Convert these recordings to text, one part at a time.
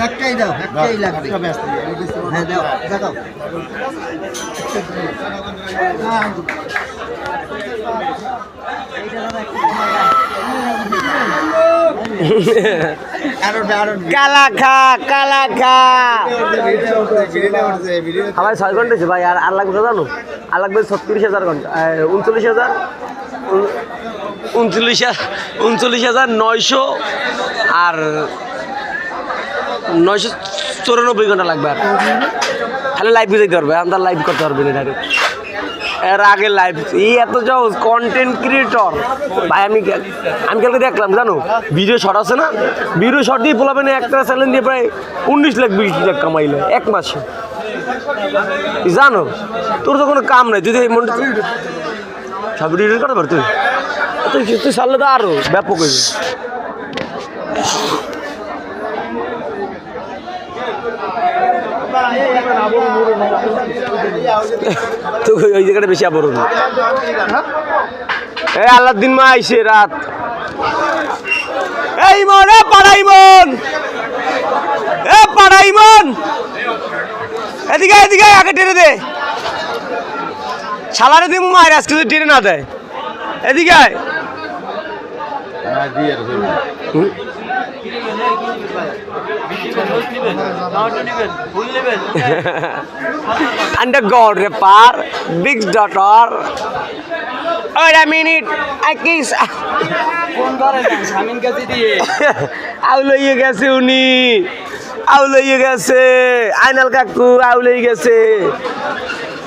একটাই দাও, একটাই লাগবে। হ্যাঁ দাও, দাও। কালা খা কালা খা আমার 6 ঘন্টা হয়েছে ভাই। আর লাগবে জানো? আর লাগবে 36,000 ঘন্টা, 39,900 আর 994 ঘন্টা লাগবে। আর খালি লাইভ বুঝাইতে পারবে, আমরা লাইভ করতে পারবে না ডাইরেক্ট। এর আগে লাইভ এত যাও কন্টেন্ট ক্রিয়েটর ভাই। আমি কালকে দেখলাম জানো, ভিডিও শর্ট আছে না, ভিডিও শর্ট দিয়ে বলাবেন একটা চ্যালেঞ্জ দিয়ে প্রায় 19 লাখ 20 লাখ কামাইলো এক মাসে। জানো তোর তো কোনো কাম নাই, তুই সব ভিডিও করতে পার। তুই সারলে তো আরো ব্যাপক হয়েছে। তো ওই জায়গাটা বেশি আবরণ। এই আল্লাহদ্দিন মা আইসে রাত। এই মন এ পাড়াই মন, এ পাড়াই মন, এদিকে এদিকে আগে টেনে দে। শালারে দিয়ে মায়ের আজকে যদি টেনে না দেয় এদিকে আয়। Under God repar, big daughter. Wait a minute, I kiss. আউলইয়ে গেছে উনি, আউলইয়ে গেছে আইনাল কাকু, আউলই গেছে।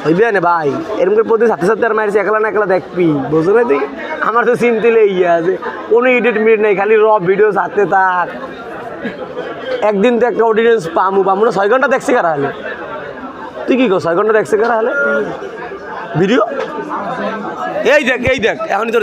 হইবে না ভাই, এরকম করে প্রতি সাথে সাথে আর মারছে, একলা না একলা দেখবি, বুঝো না তুই? আমার তো চিন্তিলে ইয়ে আছে, কোনো এডিট মিডিট নেই, খালি র ভিডিও সাথে থাক। একদিন তো একটা অডিয়েন্স পামু না। 6 ঘন্টা দেখছে কারা হলে? তুই কি কর 6 ঘন্টা দেখছে কারা হলে ভিডিও? এই দেখ এখনই তোর